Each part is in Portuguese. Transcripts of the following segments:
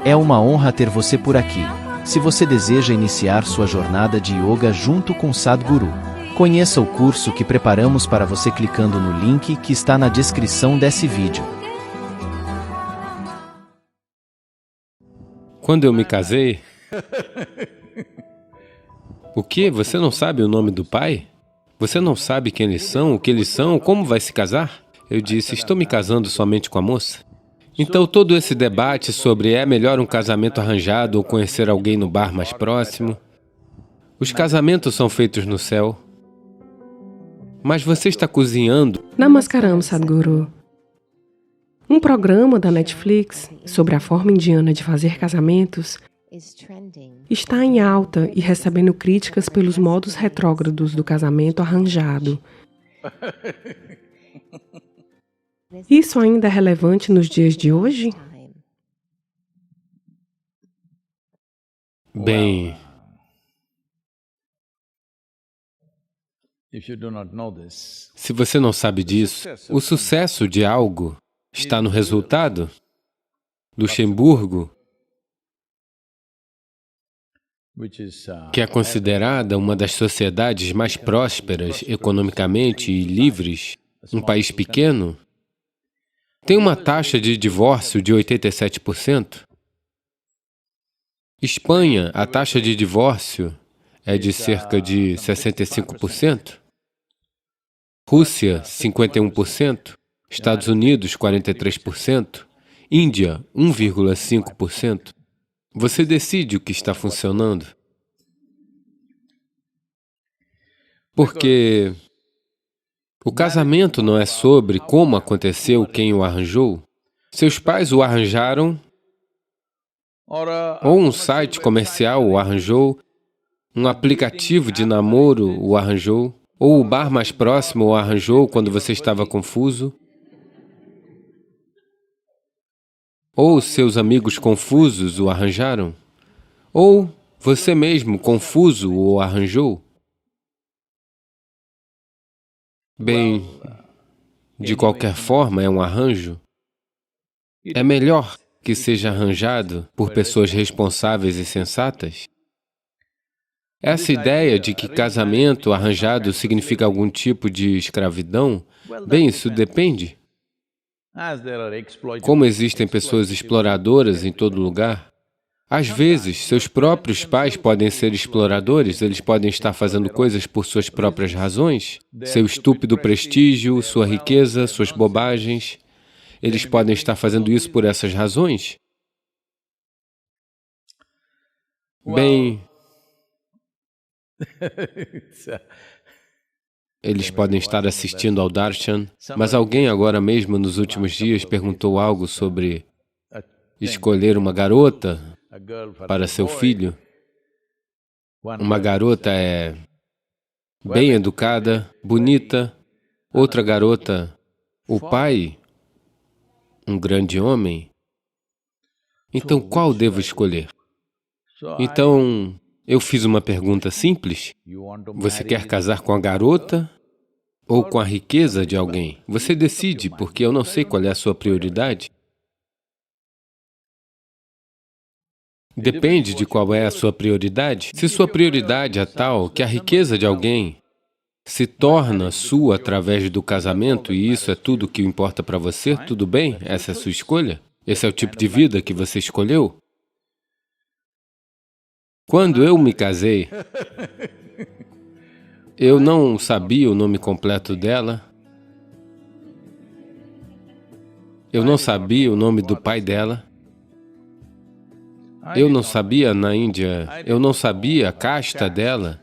É uma honra ter você por aqui. Se você deseja iniciar sua jornada de yoga junto com Sadhguru, conheça o curso que preparamos para você clicando no link que está na descrição desse vídeo. Quando eu me casei... O quê? Você não sabe o nome do pai? Você não sabe quem eles são, o que eles são, como vai se casar? Eu disse, estou me casando somente com a moça. Então todo esse debate sobre é melhor um casamento arranjado ou conhecer alguém no bar mais próximo. Os casamentos são feitos no céu. Mas você está cozinhando. Namaskaram, Sadhguru. Um programa da Netflix sobre a forma indiana de fazer casamentos está em alta e recebendo críticas pelos modos retrógrados do casamento arranjado. Isso ainda é relevante nos dias de hoje? Bem, se você não sabe disso, o sucesso de algo está no resultado. Luxemburgo, que é considerada uma das sociedades mais prósperas economicamente e livres, um país pequeno, tem uma taxa de divórcio de 87%. Espanha, a taxa de divórcio é de cerca de 65%. Rússia, 51%. Estados Unidos, 43%. Índia, 1,5%. Você decide o que está funcionando. Porque o casamento não é sobre como aconteceu, quem o arranjou. Seus pais o arranjaram, ou um site comercial o arranjou, um aplicativo de namoro o arranjou, ou o bar mais próximo o arranjou quando você estava confuso, ou seus amigos confusos o arranjaram, ou você mesmo confuso o arranjou. Bem, de qualquer forma, é um arranjo. É melhor que seja arranjado por pessoas responsáveis e sensatas. Essa ideia de que casamento arranjado significa algum tipo de escravidão, bem, isso depende. Como existem pessoas exploradoras em todo lugar, às vezes, seus próprios pais podem ser exploradores, eles podem estar fazendo coisas por suas próprias razões, seu estúpido prestígio, sua riqueza, suas bobagens. Eles podem estar fazendo isso por essas razões. Bem, eles podem estar assistindo ao Darshan, mas alguém agora mesmo, nos últimos dias, perguntou algo sobre escolher uma garota para seu filho. Uma garota é bem educada, bonita, outra garota, o pai, um grande homem. Então, qual devo escolher? Então, eu fiz uma pergunta simples. Você quer casar com a garota ou com a riqueza de alguém? Você decide, porque eu não sei qual é a sua prioridade. Depende de qual é a sua prioridade. Se sua prioridade é tal que a riqueza de alguém se torna sua através do casamento e isso é tudo o que importa para você, tudo bem? Essa é a sua escolha? Esse é o tipo de vida que você escolheu? Quando eu me casei, eu não sabia o nome completo dela, eu não sabia o nome do pai dela, eu não sabia na Índia, eu não sabia a casta dela,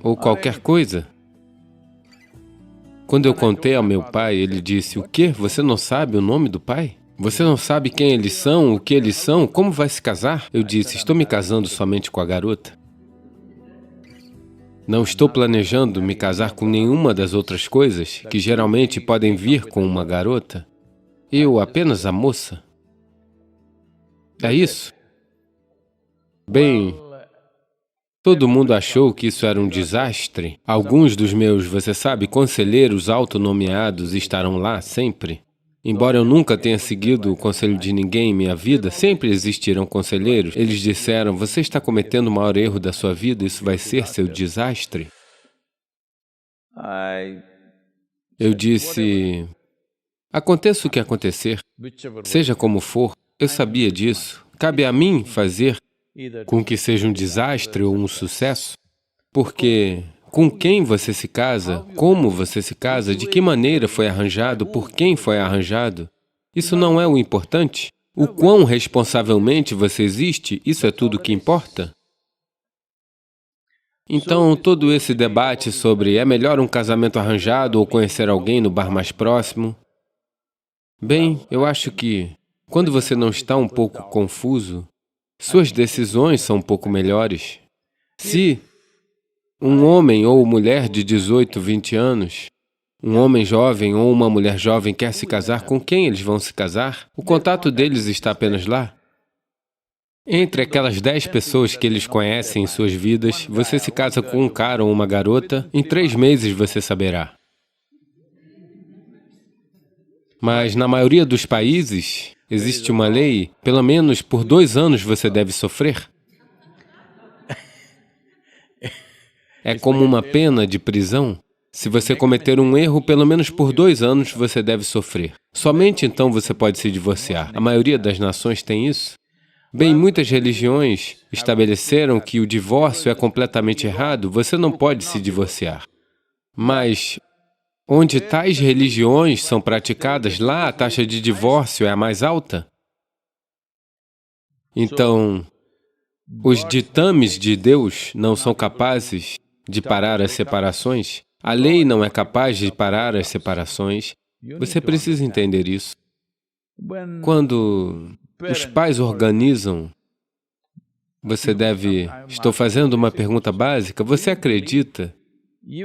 ou qualquer coisa. Quando eu contei ao meu pai, ele disse, o quê? Você não sabe o nome do pai? Você não sabe quem eles são, o que eles são, como vai se casar? Eu disse, estou me casando somente com a garota. Não estou planejando me casar com nenhuma das outras coisas que geralmente podem vir com uma garota. Eu apenas a moça. É isso? Bem, todo mundo achou que isso era um desastre. Alguns dos meus, você sabe, conselheiros autonomeados estarão lá sempre. Embora eu nunca tenha seguido o conselho de ninguém em minha vida, sempre existirão conselheiros. Eles disseram, você está cometendo o maior erro da sua vida, isso vai ser seu desastre. Eu disse, aconteça o que acontecer, seja como for, eu sabia disso. Cabe a mim fazer com que seja um desastre ou um sucesso, porque com quem você se casa, como você se casa, de que maneira foi arranjado, por quem foi arranjado, isso não é o importante. O quão responsavelmente você existe, isso é tudo que importa. Então, todo esse debate sobre é melhor um casamento arranjado ou conhecer alguém no bar mais próximo, bem, eu acho que quando você não está um pouco confuso, suas decisões são um pouco melhores. Se um homem ou mulher de 18, 20 anos, um homem jovem ou uma mulher jovem quer se casar, com quem eles vão se casar? O contato deles está apenas lá. Entre aquelas 10 pessoas que eles conhecem em suas vidas, você se casa com um cara ou uma garota, em 3 meses você saberá. Mas na maioria dos países, existe uma lei, pelo menos por 2 anos você deve sofrer. É como uma pena de prisão. Se você cometer um erro, pelo menos por 2 anos você deve sofrer. Somente então você pode se divorciar. A maioria das nações tem isso. Bem, muitas religiões estabeleceram que o divórcio é completamente errado, você não pode se divorciar. Mas onde tais religiões são praticadas, lá a taxa de divórcio é a mais alta. Então, os ditames de Deus não são capazes de parar as separações. A lei não é capaz de parar as separações. Você precisa entender isso. Quando os pais organizam, você deve... Estou fazendo uma pergunta básica. Você acredita?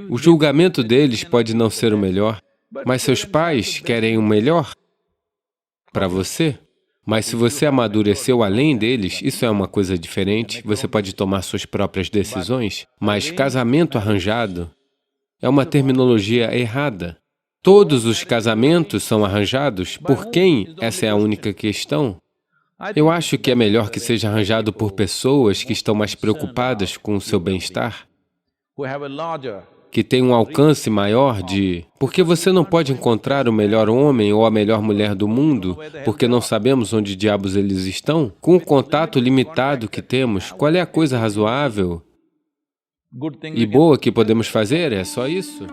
O julgamento deles pode não ser o melhor, mas seus pais querem o melhor para você. Mas se você amadureceu além deles, isso é uma coisa diferente, você pode tomar suas próprias decisões, mas casamento arranjado é uma terminologia errada. Todos os casamentos são arranjados? Por quem? Essa é a única questão. Eu acho que é melhor que seja arranjado por pessoas que estão mais preocupadas com o seu bem-estar, que têm um alcance maior de... Porque você não pode encontrar o melhor homem ou a melhor mulher do mundo, porque não sabemos onde diabos eles estão. Com o contato limitado que temos, qual é a coisa razoável e boa que podemos fazer? É só isso.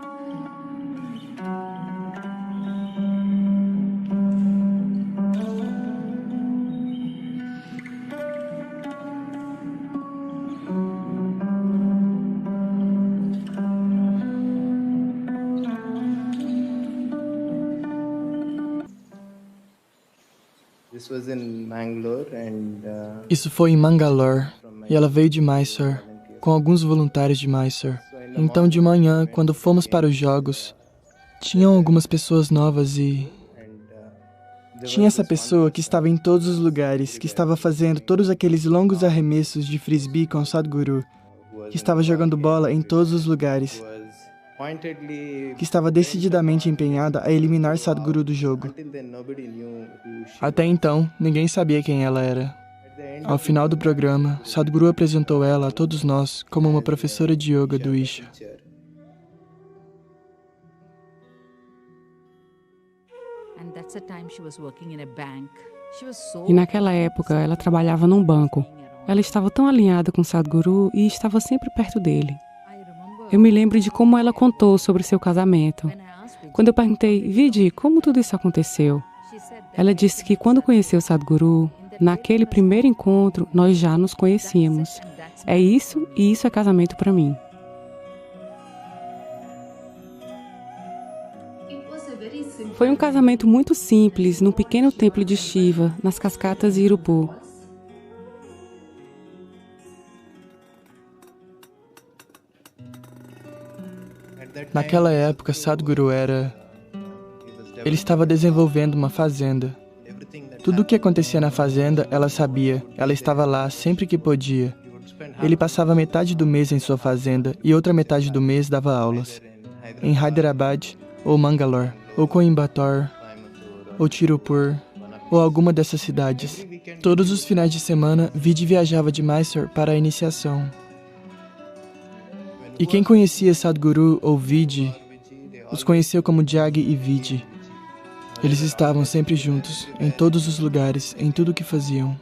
Isso foi em Mangalore, e ela veio de Mysore, com alguns voluntários de Mysore. Então, de manhã, quando fomos para os jogos, tinham algumas pessoas novas e... tinha essa pessoa que estava em todos os lugares, que estava fazendo todos aqueles longos arremessos de frisbee com Sadhguru, que estava jogando bola em todos os lugares, que estava decididamente empenhada a eliminar Sadhguru do jogo. Até então, ninguém sabia quem ela era. Ao final do programa, Sadhguru apresentou ela a todos nós como uma professora de yoga do Isha. E naquela época, ela trabalhava num banco. Ela estava tão alinhada com Sadhguru e estava sempre perto dele. Eu me lembro de como ela contou sobre seu casamento. Quando eu perguntei, Vidi, como tudo isso aconteceu? Ela disse que quando conheceu Sadhguru, naquele primeiro encontro, nós já nos conhecíamos. É isso e isso é casamento para mim. Foi um casamento muito simples, num pequeno templo de Shiva, nas cascatas de Irupu. Naquela época, Sadhguru ele estava desenvolvendo uma fazenda. Tudo o que acontecia na fazenda, ela sabia. Ela estava lá sempre que podia. Ele passava metade do mês em sua fazenda e outra metade do mês dava aulas. Em Hyderabad, ou Mangalore, ou Coimbatore, ou Tirupur, ou alguma dessas cidades. Todos os finais de semana, Vidya viajava de Mysore para a iniciação. E quem conhecia Sadhguru ou Vidya, os conheceu como Jaggi e Vidya. Eles estavam sempre juntos, em todos os lugares, em tudo o que faziam.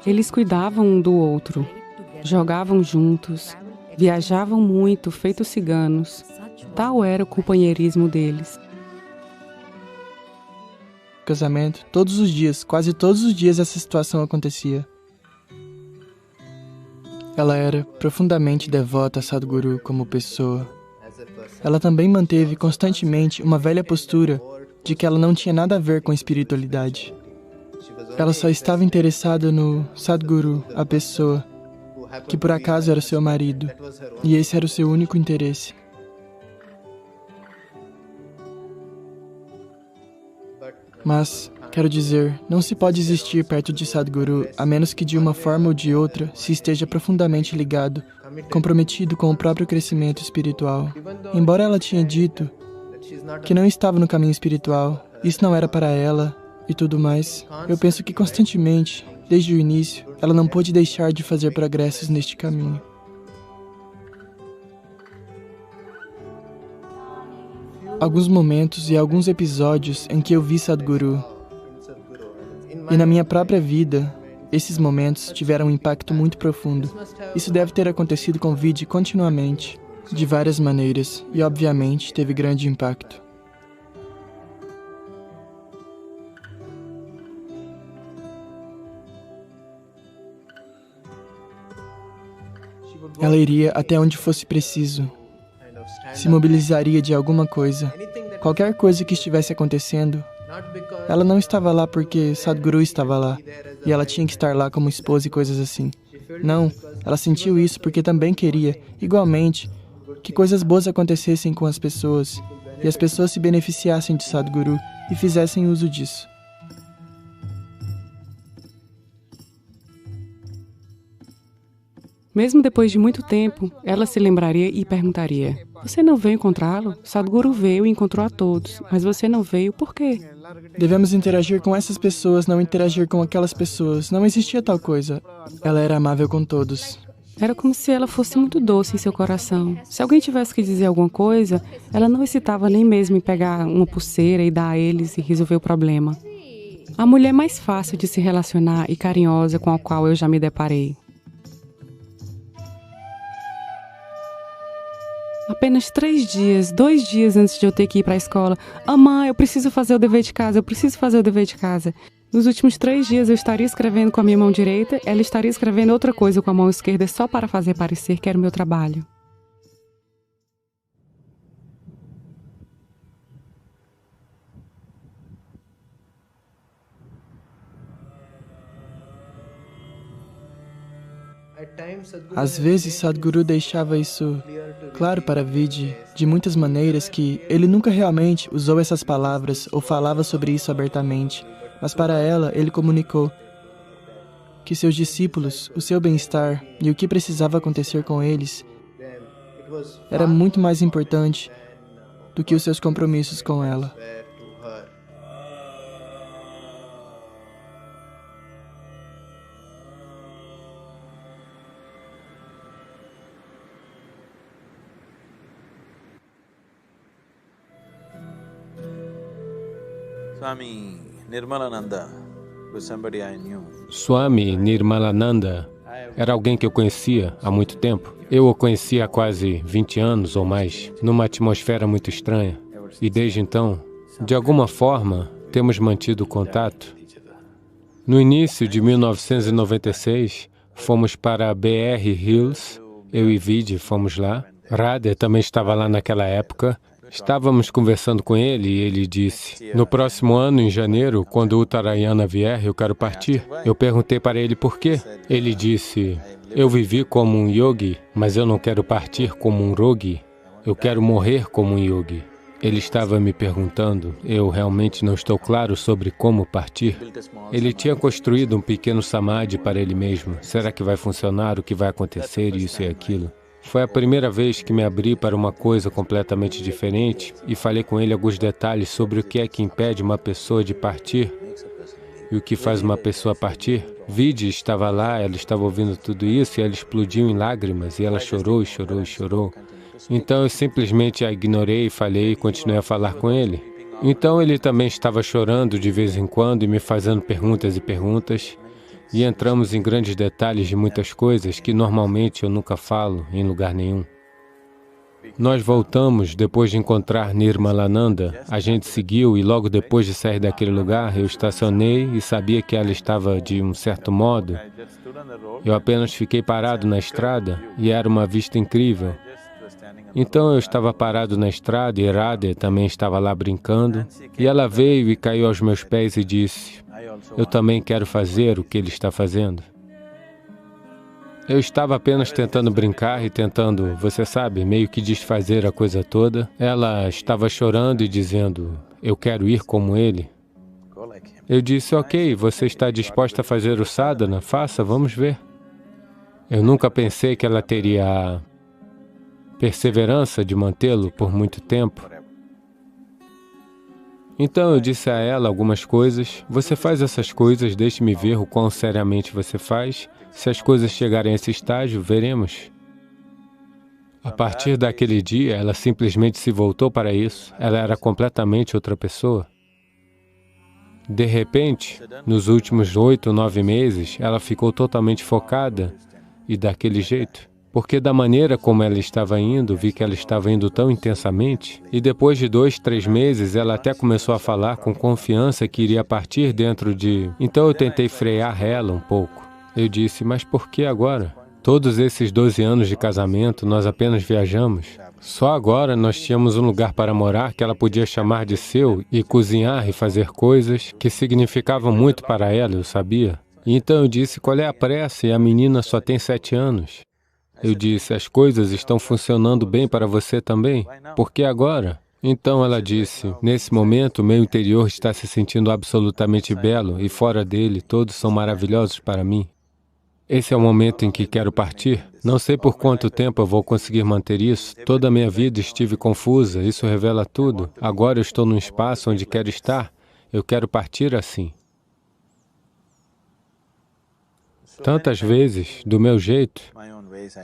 Eles cuidavam um do outro, jogavam juntos, viajavam muito, feitos ciganos. Tal era o companheirismo deles. Casamento, todos os dias, quase todos os dias essa situação acontecia. Ela era profundamente devota a Sadhguru como pessoa. Ela também manteve constantemente uma velha postura de que ela não tinha nada a ver com espiritualidade. Ela só estava interessada no Sadhguru, a pessoa, que por acaso era seu marido, e esse era o seu único interesse. Mas, quero dizer, não se pode existir perto de Sadhguru a menos que de uma forma ou de outra se esteja profundamente ligado, comprometido com o próprio crescimento espiritual. Embora ela tinha dito que não estava no caminho espiritual, isso não era para ela e tudo mais, eu penso que constantemente, desde o início, ela não pôde deixar de fazer progressos neste caminho. Alguns momentos e alguns episódios em que eu vi Sadhguru, e na minha própria vida, esses momentos tiveram um impacto muito profundo. Isso deve ter acontecido com Vidya continuamente, de várias maneiras, e obviamente teve grande impacto. Ela iria até onde fosse preciso, se mobilizaria de alguma coisa, qualquer coisa que estivesse acontecendo. Ela não estava lá porque Sadhguru estava lá, e ela tinha que estar lá como esposa e coisas assim. Não, ela sentiu isso porque também queria, igualmente, que coisas boas acontecessem com as pessoas, e as pessoas se beneficiassem de Sadhguru e fizessem uso disso. Mesmo depois de muito tempo, ela se lembraria e perguntaria: você não veio encontrá-lo? Sadhguru veio e encontrou a todos, mas você não veio, por quê? Devemos interagir com essas pessoas, não interagir com aquelas pessoas. Não existia tal coisa. Ela era amável com todos. Era como se ela fosse muito doce em seu coração. Se alguém tivesse que dizer alguma coisa, ela não hesitava nem mesmo em pegar uma pulseira e dar a eles e resolver o problema. A mulher mais fácil de se relacionar e carinhosa com a qual eu já me deparei. Apenas 3 dias, 2 dias antes de eu ter que ir para a escola. Mãe, eu preciso fazer o dever de casa, eu preciso fazer o dever de casa. Nos últimos 3 dias eu estaria escrevendo com a minha mão direita, ela estaria escrevendo outra coisa com a mão esquerda só para fazer parecer que era o meu trabalho. Às vezes, Sadhguru deixava isso claro para Vidya, de muitas maneiras, que ele nunca realmente usou essas palavras ou falava sobre isso abertamente, mas para ela, ele comunicou que seus discípulos, o seu bem-estar e o que precisava acontecer com eles era muito mais importante do que os seus compromissos com ela. Swami Nirmalananda was somebody I knew. Swami Nirmalananda era alguém que eu conhecia há muito tempo. Eu o conhecia há quase 20 anos ou mais, numa atmosfera muito estranha. E desde então, de alguma forma, temos mantido contato. No início de 1996, fomos para a BR Hills, eu e Vidya fomos lá. Radha também estava lá naquela época. Estávamos conversando com ele e ele disse: no próximo ano, em janeiro, quando o Uttarayana vier, eu quero partir. Eu perguntei para ele por quê. Ele disse: eu vivi como um yogi, mas eu não quero partir como um rogi. Eu quero morrer como um yogi. Ele estava me perguntando, eu realmente não estou claro sobre como partir. Ele tinha construído um pequeno samadhi para ele mesmo. Será que vai funcionar? O que vai acontecer? Isso e aquilo. Foi a primeira vez que me abri para uma coisa completamente diferente e falei com ele alguns detalhes sobre o que é que impede uma pessoa de partir e o que faz uma pessoa partir. Vidi estava lá, ela estava ouvindo tudo isso e ela explodiu em lágrimas e ela chorou e chorou e chorou. Então eu simplesmente a ignorei e falei e continuei a falar com ele. Então ele também estava chorando de vez em quando e me fazendo perguntas e perguntas. E entramos em grandes detalhes de muitas coisas que normalmente eu nunca falo em lugar nenhum. Nós voltamos depois de encontrar Nirmalananda, a gente seguiu e logo depois de sair daquele lugar eu estacionei e sabia que ela estava de um certo modo. Eu apenas fiquei parado na estrada e era uma vista incrível. Então eu estava parado na estrada e Radha também estava lá brincando e ela veio e caiu aos meus pés e disse: eu também quero fazer o que ele está fazendo. Eu estava apenas tentando brincar e tentando, você sabe, meio que desfazer a coisa toda. Ela estava chorando e dizendo, eu quero ir como ele. Eu disse, ok, você está disposta a fazer o sadhana? Faça, vamos ver. Eu nunca pensei que ela teria a perseverança de mantê-lo por muito tempo. Então eu disse a ela algumas coisas, você faz essas coisas, deixe-me ver o quão seriamente você faz. Se as coisas chegarem a esse estágio, veremos. A partir daquele dia, ela simplesmente se voltou para isso. Ela era completamente outra pessoa. De repente, nos últimos 8 ou 9 meses, ela ficou totalmente focada e daquele jeito. Porque da maneira como ela estava indo, vi que ela estava indo tão intensamente, e depois de 2, 3 meses, ela até começou a falar com confiança que iria partir dentro de... Então eu tentei frear ela um pouco. Eu disse, mas por que agora? Todos esses 12 anos de casamento, nós apenas viajamos. Só agora nós tínhamos um lugar para morar que ela podia chamar de seu e cozinhar e fazer coisas que significavam muito para ela, eu sabia. E então eu disse, qual é a pressa? E a menina só tem 7 anos. Eu disse, as coisas estão funcionando bem para você também? Por que agora? Então ela disse, nesse momento, meu interior está se sentindo absolutamente belo e fora dele, todos são maravilhosos para mim. Esse é o momento em que quero partir. Não sei por quanto tempo eu vou conseguir manter isso. Toda a minha vida estive confusa, isso revela tudo. Agora eu estou num espaço onde quero estar. Eu quero partir assim. Tantas vezes, do meu jeito,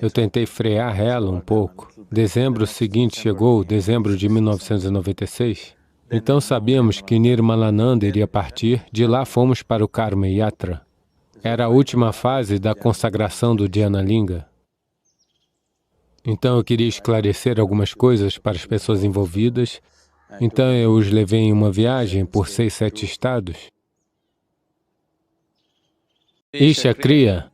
eu tentei frear ela um pouco. Dezembro seguinte chegou, dezembro de 1996. Então sabíamos que Nirmalananda iria partir, de lá fomos para o Karma Yatra. Era a última fase da consagração do Dhyana Linga. Então eu queria esclarecer algumas coisas para as pessoas envolvidas. Então eu os levei em uma viagem por 6, 7 estados. Isha Kriya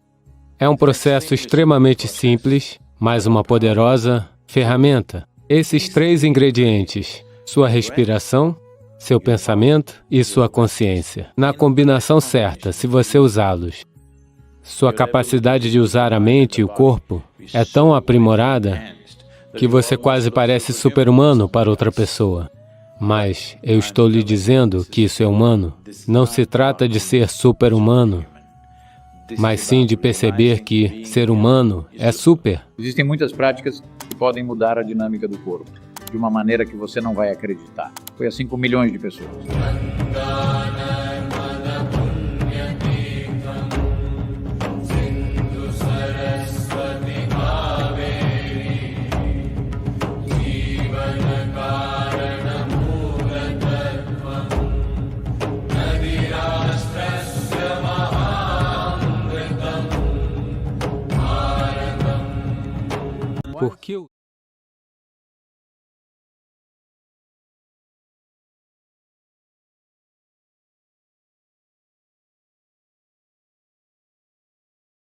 é um processo extremamente simples, mas uma poderosa ferramenta. Esses 3 ingredientes, sua respiração, seu pensamento e sua consciência. Na combinação certa, se você usá-los, sua capacidade de usar a mente e o corpo é tão aprimorada que você quase parece super-humano para outra pessoa. Mas eu estou lhe dizendo que isso é humano. Não se trata de ser super-humano, mas sim de perceber que ser humano é super. Existem muitas práticas que podem mudar a dinâmica do corpo, de uma maneira que você não vai acreditar. Foi assim com milhões de pessoas. Por que